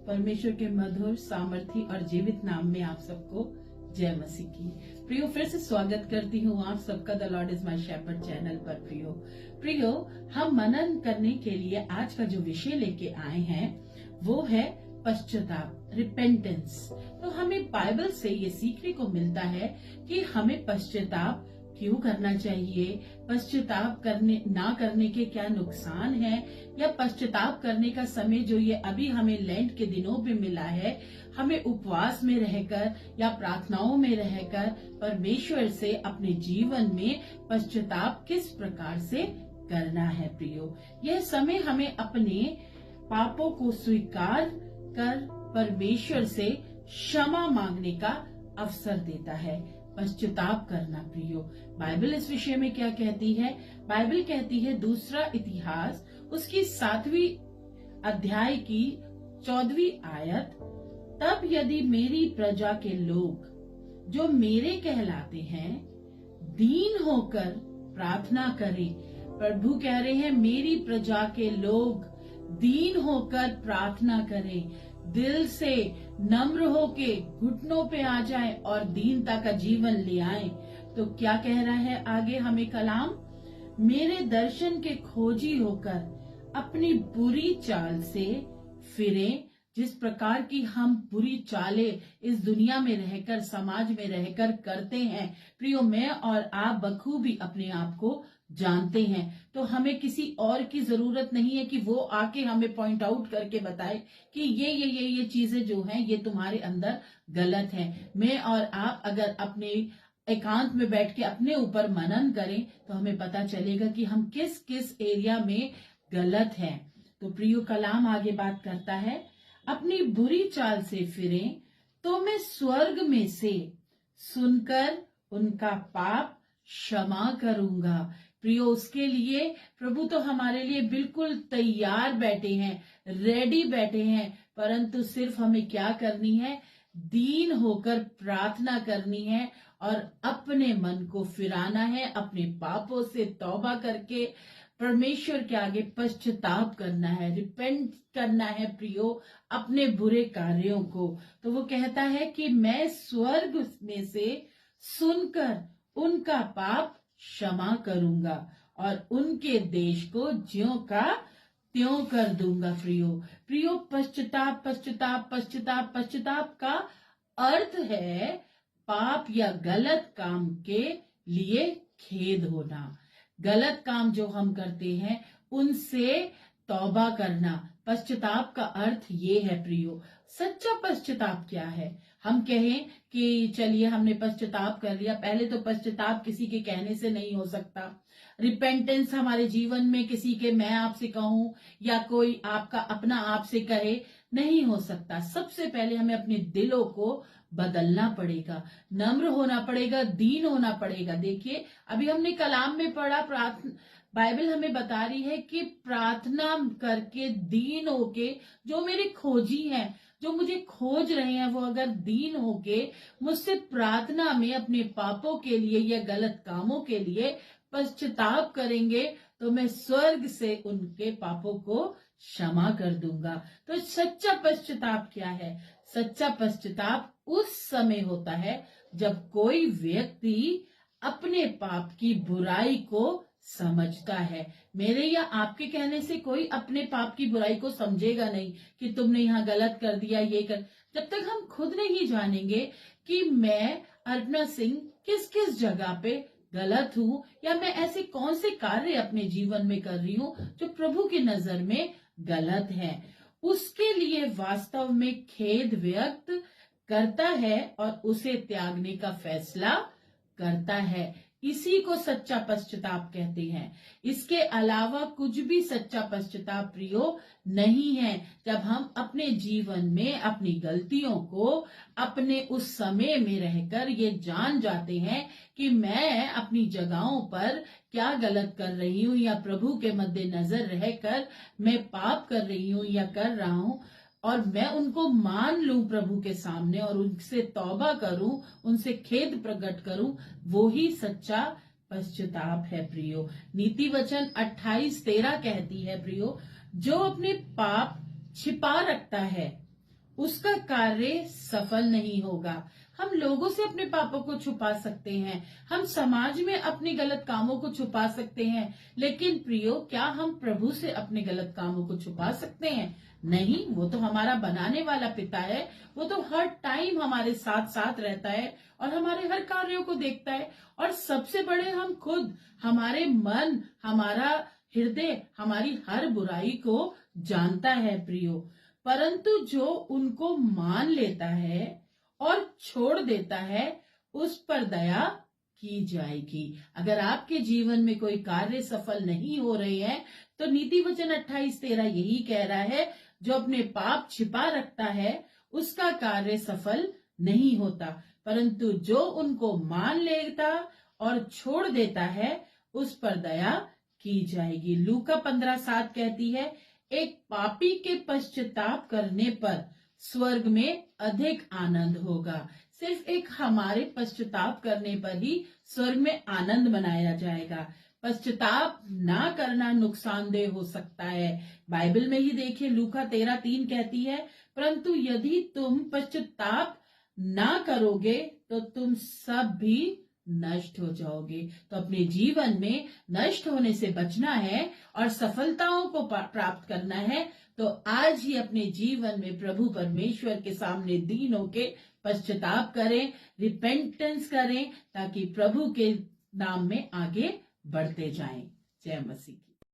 परमेश्वर के मधुर, सामर्थी और जीवित नाम में आप सबको जय मसीह की। प्रियो, फिर से स्वागत करती हूँ आप सबका the lord is my shepherd channel पर। प्रियो, हम मनन करने के लिए आज का जो विषय लेके आए हैं वो है पश्चाताप, रिपेंटेंस। तो हमें बाइबल से ये सीखने को मिलता है कि हमें पश्चाताप क्यों करना चाहिए, पश्चाताप ना करने के क्या नुकसान है, या पश्चाताप करने का समय जो ये अभी हमें लेंट के दिनों पे मिला है, हमें उपवास में रहकर या प्रार्थनाओं में रहकर परमेश्वर से अपने जीवन में पश्चाताप किस प्रकार से करना है। प्रियो, यह समय हमें अपने पापों को स्वीकार कर परमेश्वर से क्षमा मांगने का अवसर देता है। पश्चाताप करना प्रियो, बाइबल इस विषय में क्या कहती है? बाइबल कहती है दूसरा इतिहास उसकी 7वीं अध्याय की 14वीं आयत, तब यदि मेरी प्रजा के लोग जो मेरे कहलाते हैं दीन होकर प्रार्थना करें। प्रभु कह रहे हैं मेरी प्रजा के लोग दीन होकर प्रार्थना करें, दिल से नम्र होके घुटनों पे आ जाए और दीनता का जीवन ले आए। तो क्या कह रहा है आगे हमें कलाम? मेरे दर्शन के खोजी होकर अपनी बुरी चाल से फिरें। जिस प्रकार की हम बुरी चालें इस दुनिया में रहकर, समाज में रहकर करते हैं प्रियो, मैं और आप बखूबी अपने आप को जानते हैं। तो हमें किसी और की जरूरत नहीं है कि वो आके हमें पॉइंट आउट करके बताए कि ये चीजें जो हैं ये तुम्हारे अंदर गलत हैं। मैं और आप अगर अपने एकांत में बैठ के अपने ऊपर मनन करें तो हमें पता चलेगा कि हम किस किस एरिया में गलत हैं। तो प्रियो, कलाम आगे बात करता है, अपनी बुरी चाल से फिरें तो मैं स्वर्ग में से सुनकर उनका पाप क्षमा करूंगा। प्रियो, उसके लिए प्रभु तो हमारे लिए बिल्कुल तैयार बैठे हैं, रेडी बैठे हैं, परंतु सिर्फ हमें क्या करनी है? दीन होकर प्रार्थना करनी है और अपने मन को फिराना है, अपने पापों से तौबा करके परमेश्वर के आगे पश्चाताप करना है, रिपेंट करना है प्रियो अपने बुरे कार्यों को। तो वो कहता है कि मैं स्वर्ग में से सुनकर उनका पाप क्षमा करूंगा और उनके देश को ज्यों का त्यों कर दूंगा। प्रियो, पश्चाताप पश्चाताप पश्चाताप पश्चाताप का अर्थ है पाप या गलत काम के लिए खेद होना। गलत काम जो हम करते हैं उनसे तौबा करना, पश्चाताप का अर्थ ये है प्रियो। सच्चा पश्चाताप क्या है? हम कहें कि चलिए हमने पश्चाताप कर लिया, पहले तो पश्चाताप किसी के कहने से नहीं हो सकता। रिपेंटेंस हमारे जीवन में किसी के मैं आपसे कहूं या कोई आपका अपना आपसे कहे नहीं हो सकता। सबसे पहले हमें अपने दिलों को बदलना पड़ेगा, नम्र होना पड़ेगा, दीन होना पड़ेगा। देखिए अभी हमने कलाम में पढ़ा, बाइबल हमें बता रही है कि प्रार्थना करके दीन होके जो मेरे खोजी हैं, जो मुझे खोज रहे हैं, वो अगर दीन होके मुझसे प्रार्थना में अपने पापों के लिए या गलत कामों के लिए पश्चाताप करेंगे तो मैं स्वर्ग से उनके पापों को क्षमा कर दूंगा। तो सच्चा पश्चाताप क्या है? सच्चा पश्चाताप उस समय होता है जब कोई व्यक्ति अपने पाप की बुराई को समझता है। मेरे या आपके कहने से कोई अपने पाप की बुराई को समझेगा नहीं कि तुमने यहाँ गलत कर दिया, ये कर। जब तक हम खुद नहीं जानेंगे कि मैं अर्पणा सिंह किस किस जगह पे गलत हूँ या मैं ऐसे कौन से कार्य अपने जीवन में कर रही हूँ जो प्रभु की नजर में गलत है, उसके लिए वास्तव में खेद व्यक्त करता है और उसे त्यागने का फैसला करता है। इसी को सच्चा पश्चाताप कहते हैं। इसके अलावा कुछ भी सच्चा पश्चाताप प्रियो नहीं है। जब हम अपने जीवन में अपनी गलतियों को अपने उस समय में रहकर ये जान जाते हैं कि मैं अपनी जगहों पर क्या गलत कर रही हूँ या प्रभु के मद्देनजर रहकर मैं पाप कर रही हूँ या कर रहा हूँ, और मैं उनको मान लूं प्रभु के सामने और उनसे तौबा करूं, उनसे खेद प्रकट करूं, वो ही सच्चा पश्चाताप है प्रियो। नीति वचन 28:13 कहती है प्रियो, जो अपने पाप छिपा रखता है उसका कार्य सफल नहीं होगा। हम लोगों से अपने पापों को छुपा सकते हैं, हम समाज में अपने गलत कामों को छुपा सकते हैं, लेकिन प्रियो, क्या हम प्रभु से अपने गलत कामों को छुपा सकते हैं? नहीं, वो तो हमारा बनाने वाला पिता है। वो तो हर टाइम हमारे साथ साथ रहता है और हमारे हर कार्यों को देखता है। और सबसे बड़े हम खुद, हमारे मन, हमारा हृदय, हमारी हर बुराई को जानता है प्रियो। परंतु जो उनको मान लेता है और छोड़ देता है, उस पर दया की जाएगी। अगर आपके जीवन में कोई कार्य सफल नहीं हो रहे हैं, तो नीति वचन 28:13 यही कह रहा है, जो अपने पाप छिपा रखता है उसका कार्य सफल नहीं होता, परंतु जो उनको मान लेता और छोड़ देता है उस पर दया की जाएगी। लूका 15:7 कहती है, एक पापी के पश्चाताप करने पर स्वर्ग में अधिक आनंद होगा। सिर्फ एक हमारे पश्चाताप करने पर ही स्वर्ग में आनंद मनाया जाएगा। पश्चाताप ना करना नुकसानदेह हो सकता है। बाइबल में ही देखिए, लूका 13:3 कहती है, परंतु यदि तुम पश्चाताप ना करोगे तो तुम सब भी नष्ट हो जाओगे। तो अपने जीवन में नष्ट होने से बचना है और सफलताओं को प्राप्त करना है, तो आज ही अपने जीवन में प्रभु परमेश्वर के सामने दीन होके पश्चाताप करें, रिपेंटेंस करें, ताकि प्रभु के नाम में आगे बढ़ते जाएं। जय मसीह।